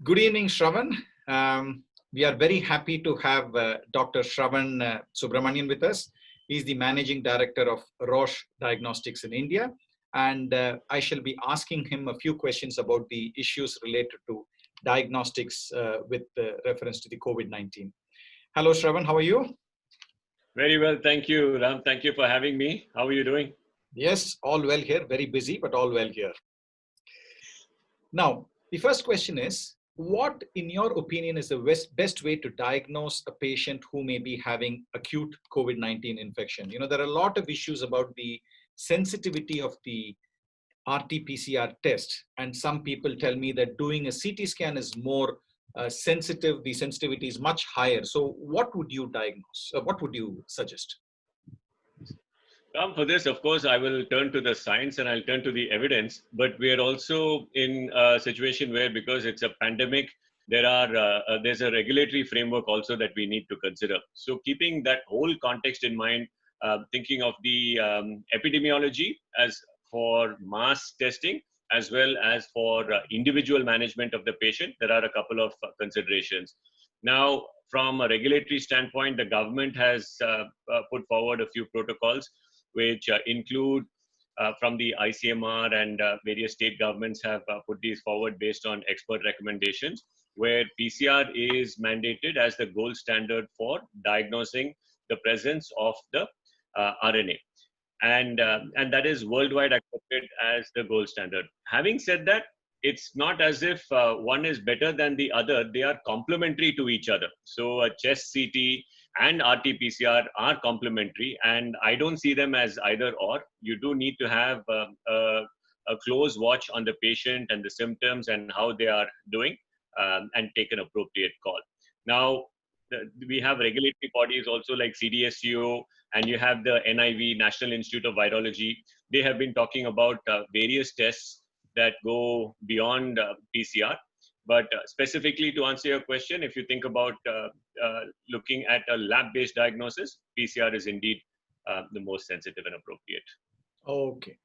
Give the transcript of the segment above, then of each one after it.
Good evening, Shravan. We are very happy to have Dr. Shravan Subramanian with us. He's the Managing Director of Roche Diagnostics in India. And I shall be asking him a few questions about the issues related to diagnostics with reference to the COVID-19. Hello, Shravan. How are you? Very well. Thank you, Ram. Thank you for having me. How are you doing? Yes, all well here. Very busy, but all well here. Now, the first question is, what, in your opinion, is the best way to diagnose a patient who may be having acute COVID-19 infection? You know, there are a lot of issues about the sensitivity of the RT-PCR test. And some people tell me that doing a CT scan is more sensitive. The sensitivity is much higher. So what would you diagnose? What would you suggest? For this, of course, I will turn to the science and I'll turn to the evidence. But we are also in a situation where, because it's a pandemic, there's a regulatory framework also that we need to consider. So keeping that whole context in mind, thinking of the epidemiology as for mass testing, as well as for individual management of the patient, there are a couple of considerations. Now, from a regulatory standpoint, the government has put forward a few protocols which include from the ICMR, and various state governments have put these forward based on expert recommendations, where PCR is mandated as the gold standard for diagnosing the presence of the RNA. And that is worldwide accepted as the gold standard. Having said that, it's not as if one is better than the other. They are complementary to each other. So a chest CT and RT-PCR are complementary, and I don't see them as either or. You do need to have a close watch on the patient and the symptoms and how they are doing, and take an appropriate call. Now, we have regulatory bodies also like CDSCO, and you have the NIV, National Institute of Virology. They have been talking about various tests that go beyond PCR. But specifically to answer your question, if you think about looking at a lab-based diagnosis, PCR is indeed the most sensitive and appropriate. Okay.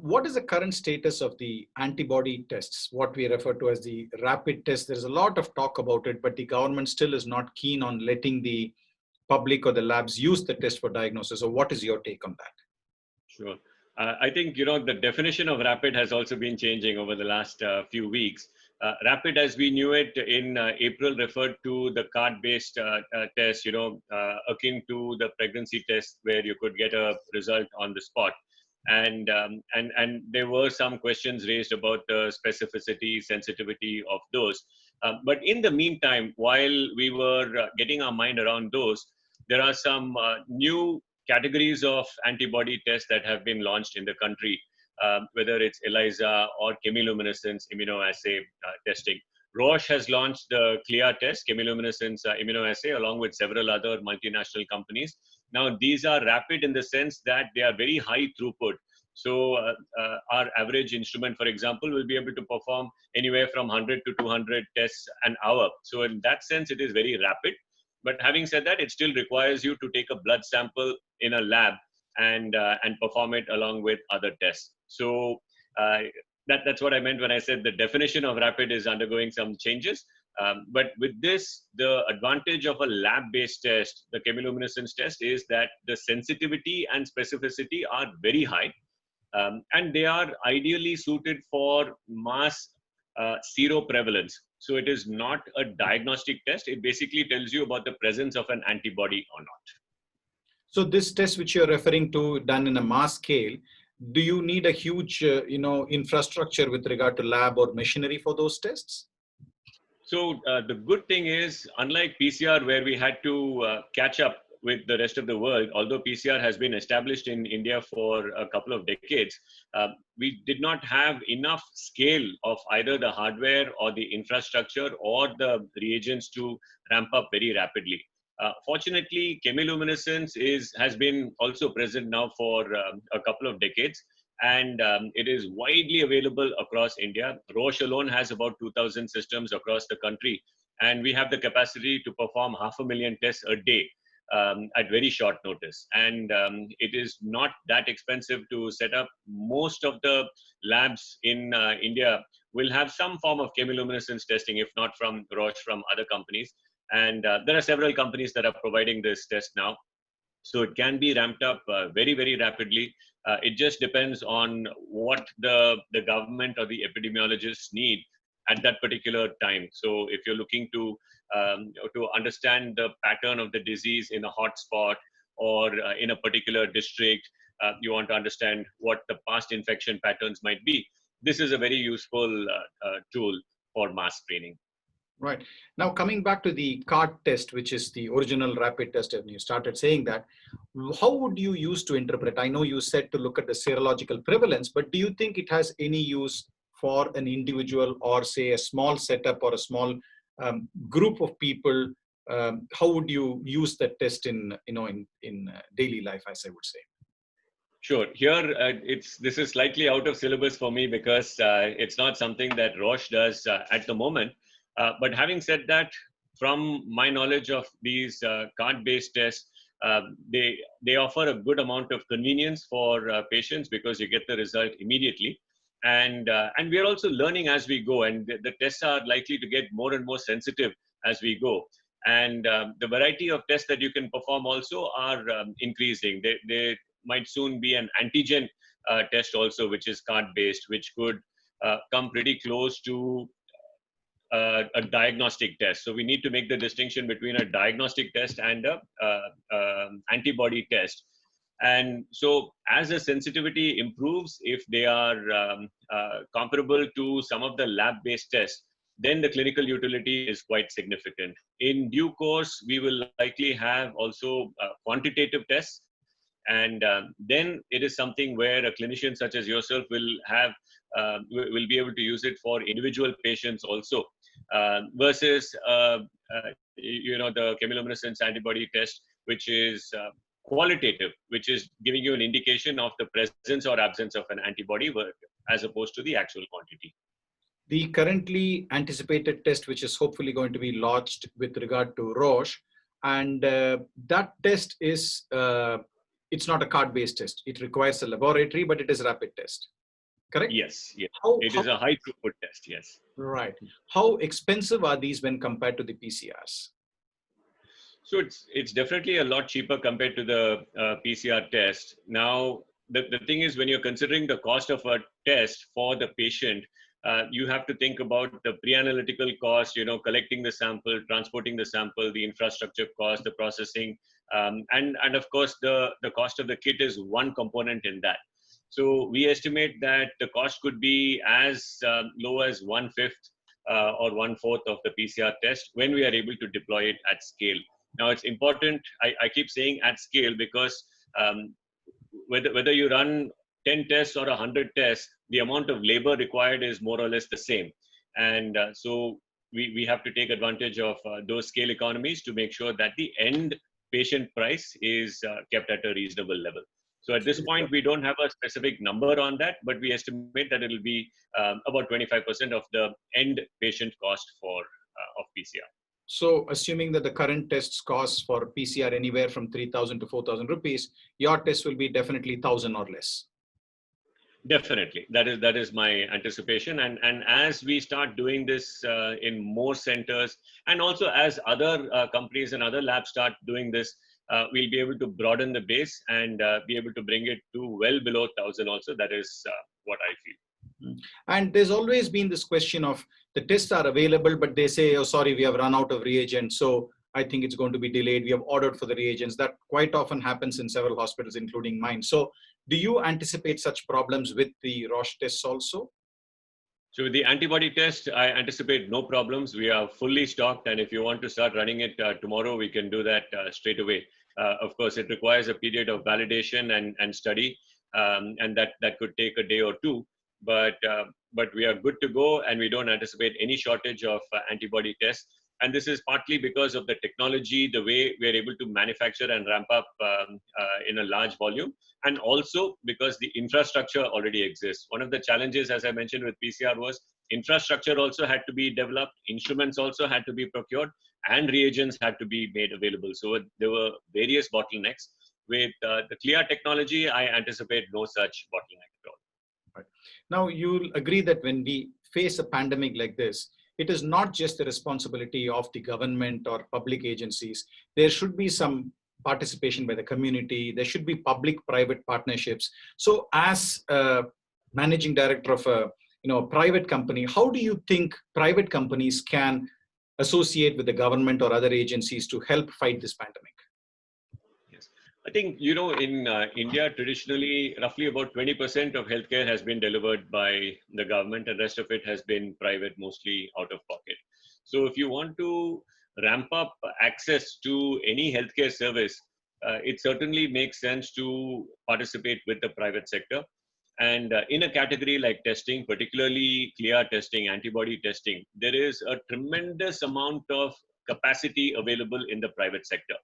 What is the current status of the antibody tests, what we refer to as the rapid test? There's a lot of talk about it, but the government still is not keen on letting the public or the labs use the test for diagnosis. So what is your take on that? Sure. I think, the definition of rapid has also been changing over the last few weeks. Rapid, as we knew it in April, referred to the card-based test, akin to the pregnancy test where you could get a result on the spot. And there were some questions raised about the specificity, sensitivity of those. But in the meantime, while we were getting our mind around those, there are some new categories of antibody tests that have been launched in the country, whether it's ELISA or chemiluminescence immunoassay testing. Roche has launched the CLIA test, chemiluminescence immunoassay, along with several other multinational companies. Now, these are rapid in the sense that they are very high throughput. So our average instrument, for example, will be able to perform anywhere from 100 to 200 tests an hour. So in that sense, it is very rapid. But having said that, it still requires you to take a blood sample in a lab and perform it along with other tests. So that's what I meant when I said the definition of rapid is undergoing some changes. But with this, the advantage of a lab-based test, the chemiluminescence test, is that the sensitivity and specificity are very high. And they are ideally suited for mass seroprevalence. So it is not a diagnostic test. It basically tells you about the presence of an antibody or not. So this test which you're referring to, done in a mass scale, do you need a huge infrastructure with regard to lab or machinery for those tests? So the good thing is, unlike PCR, where we had to catch up with the rest of the world, although PCR has been established in India for a couple of decades, we did not have enough scale of either the hardware or the infrastructure or the reagents to ramp up very rapidly. Fortunately, chemiluminescence has been also present now for a couple of decades, and it is widely available across India. Roche alone has about 2,000 systems across the country, and we have the capacity to perform 500,000 tests a day at very short notice. And it is not that expensive to set up. Most of the labs in India will have some form of chemiluminescence testing, if not from Roche, from other companies. And there are several companies that are providing this test now. So it can be ramped up very, very rapidly. It just depends on what the government or the epidemiologists need at that particular time. So if you're looking to understand the pattern of the disease in a hotspot or in a particular district, you want to understand what the past infection patterns might be. This is a very useful tool for mass screening. Right. Now, coming back to the CART test, which is the original rapid test, and you started saying that, how would you use to interpret? I know you said to look at the serological prevalence, but do you think it has any use for an individual or say a small setup or a small group of people? How would you use that test in daily life, as I would say? Sure. Here, this is slightly out of syllabus for me because it's not something that Roche does at the moment. But having said that, from my knowledge of these card-based tests, they offer a good amount of convenience for patients because you get the result immediately. And we are also learning as we go, and the tests are likely to get more and more sensitive as we go. And the variety of tests that you can perform also are increasing. They might soon be an antigen test also, which is card-based, which could come pretty close to a diagnostic test. So we need to make the distinction between a diagnostic test and a antibody test. And so as the sensitivity improves, if they are comparable to some of the lab-based tests, then the clinical utility is quite significant. In due course, we will likely have also quantitative tests. And then it is something where a clinician such as yourself will be able to use it for individual patients also, versus the chemiluminescence antibody test, which is qualitative, which is giving you an indication of the presence or absence of an antibody, as opposed to the actual quantity. The currently anticipated test, which is hopefully going to be launched with regard to Roche, and that test is it's not a card-based test. It requires a laboratory, but it is a rapid test. Correct? Yes. It is a high throughput test. Yes. Right. How expensive are these when compared to the PCRs? So it's definitely a lot cheaper compared to the PCR test. Now, the thing is, when you're considering the cost of a test for the patient, you have to think about the pre-analytical cost, collecting the sample, transporting the sample, the infrastructure cost, the processing, and of course, the cost of the kit is one component in that. So we estimate that the cost could be as low as 1/5 or 1/4 of the PCR test when we are able to deploy it at scale. Now, it's important, I keep saying at scale, because whether you run 10 tests or 100 tests, the amount of labor required is more or less the same. And so we have to take advantage of those scale economies to make sure that the end patient price is kept at a reasonable level. So at this point, we don't have a specific number on that, but we estimate that it will be about 25% of the end patient cost of PCR. So assuming that the current tests cost for PCR anywhere from 3,000 to 4,000 rupees, your test will be definitely 1,000 or less. Definitely, that is my anticipation, and as we start doing this in more centers, and also as other companies and other labs start doing this, we'll be able to broaden the base and be able to bring it to well below 1,000 also. That is what I feel. And there's always been this question of the tests are available, but they say, oh, sorry, we have run out of reagents. So I think it's going to be delayed. We have ordered for the reagents. That quite often happens in several hospitals, including mine. So do you anticipate such problems with the Roche tests also? So with the antibody test, I anticipate no problems. We are fully stocked. And if you want to start running it tomorrow, we can do that straight away. Of course, it requires a period of validation and study, and that could take a day or two. But we are good to go, and we don't anticipate any shortage of antibody tests. And this is partly because of the technology, the way we're able to manufacture and ramp up in a large volume, and also because the infrastructure already exists. One of the challenges, as I mentioned with PCR, was infrastructure also had to be developed, instruments also had to be procured, and reagents had to be made available. So there were various bottlenecks. With the CLIA technology, I anticipate no such bottleneck at all. Right. Now, you'll agree that when we face a pandemic like this, it is not just the responsibility of the government or public agencies. There should be some participation by the community. There should be public-private partnerships. So as a managing director of a a private company, how do you think private companies can associate with the government or other agencies to help fight this pandemic? Yes. I think, in India, traditionally, roughly about 20% of healthcare has been delivered by the government, and rest of it has been private, mostly out of pocket. So if you want to ramp up access to any healthcare service, it certainly makes sense to participate with the private sector. And in a category like testing, particularly clear testing, antibody testing, there is a tremendous amount of capacity available in the private sector.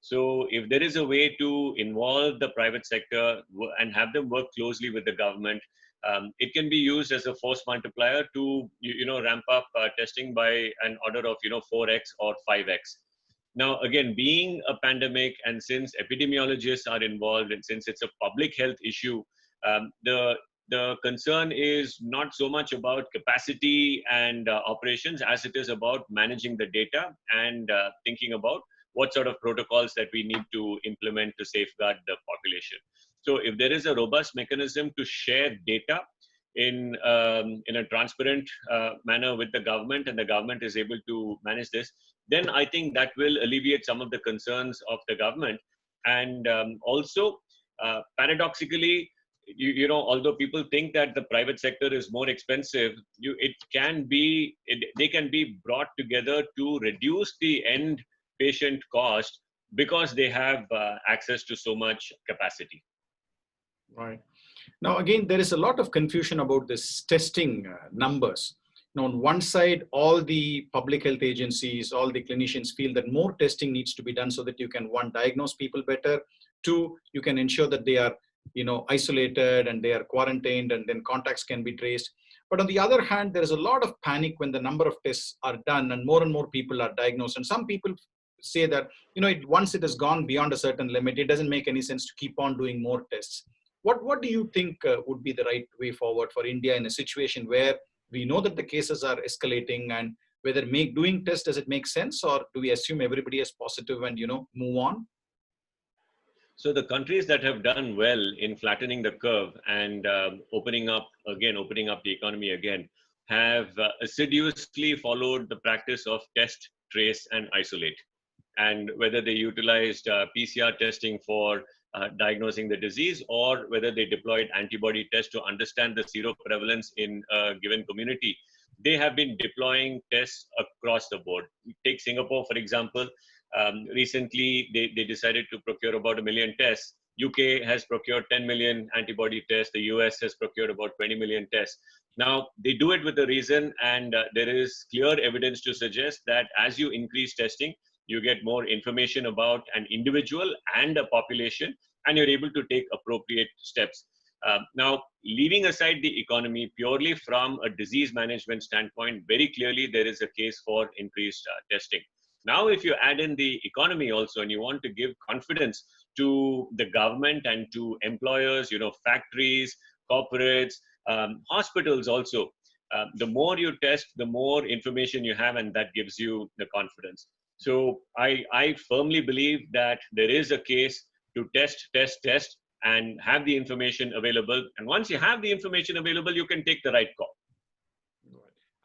So if there is a way to involve the private sector and have them work closely with the government, it can be used as a force multiplier to ramp up testing by an order of 4x or 5x. Now, again, being a pandemic, and since epidemiologists are involved, and since it's a public health issue, the concern is not so much about capacity and operations as it is about managing the data and thinking about what sort of protocols that we need to implement to safeguard the population. So if there is a robust mechanism to share data in a transparent manner with the government, and the government is able to manage this, then I think that will alleviate some of the concerns of the government. And also, paradoxically, although people think that the private sector is more expensive, they can be brought together to reduce the end patient cost because they have access to so much capacity. Right. Now, again, there is a lot of confusion about this testing numbers. Now, on one side, all the public health agencies, all the clinicians feel that more testing needs to be done so that you can, one, diagnose people better, two, you can ensure that they are isolated and they are quarantined, and then contacts can be traced. But on the other hand, there is a lot of panic when the number of tests are done and more people are diagnosed. And some people say that, once it has gone beyond a certain limit, it doesn't make any sense to keep on doing more tests. What do you think would be the right way forward for India in a situation where we know that the cases are escalating, and whether doing tests, does it make sense, or do we assume everybody is positive and, move on? So the countries that have done well in flattening the curve and opening up the economy again, have assiduously followed the practice of test, trace, and isolate. And whether they utilized PCR testing for diagnosing the disease, or whether they deployed antibody tests to understand the seroprevalence in a given community, they have been deploying tests across the board. Take Singapore, for example. Recently, they decided to procure about 1 million tests. UK has procured 10 million antibody tests. The US has procured about 20 million tests. Now, they do it with a reason, and there is clear evidence to suggest that as you increase testing, you get more information about an individual and a population, and you're able to take appropriate steps. Now, leaving aside the economy, purely from a disease management standpoint, very clearly there is a case for increased testing. Now, if you add in the economy also, and you want to give confidence to the government and to employers, factories, corporates, hospitals also, the more you test, the more information you have, and that gives you the confidence. So I firmly believe that there is a case to test, and have the information available. And once you have the information available, you can take the right call.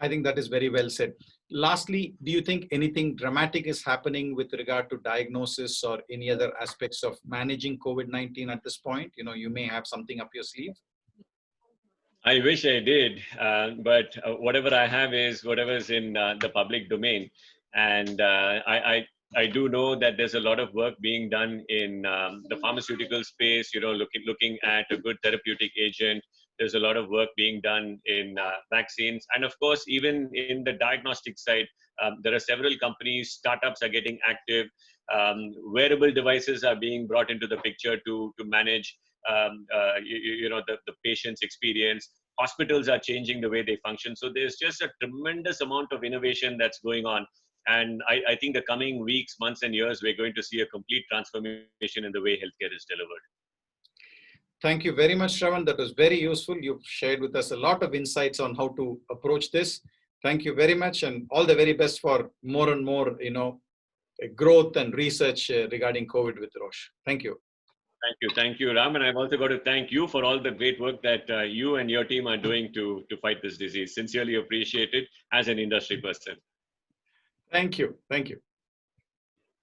I think that is very well said. Lastly, do you think anything dramatic is happening with regard to diagnosis or any other aspects of managing COVID-19 at this point? You may have something up your sleeve. I wish I did, but whatever I have is whatever's in the public domain. And I do know that there's a lot of work being done in the pharmaceutical space, looking at a good therapeutic agent. There's a lot of work being done in vaccines. And of course, even in the diagnostic side, there are several companies, startups are getting active. Wearable devices are being brought into the picture to manage the patient's experience. Hospitals are changing the way they function. So there's just a tremendous amount of innovation that's going on. And I think the coming weeks, months, and years, we're going to see a complete transformation in the way healthcare is delivered. Thank you very much, Shravan. That was very useful. You've shared with us a lot of insights on how to approach this. Thank you very much, and all the very best for more and more, growth and research regarding COVID with Roche. Thank you. Thank you, Ram. And I've also got to thank you for all the great work that you and your team are doing to fight this disease. Sincerely appreciate it as an industry person. Thank you. Thank you.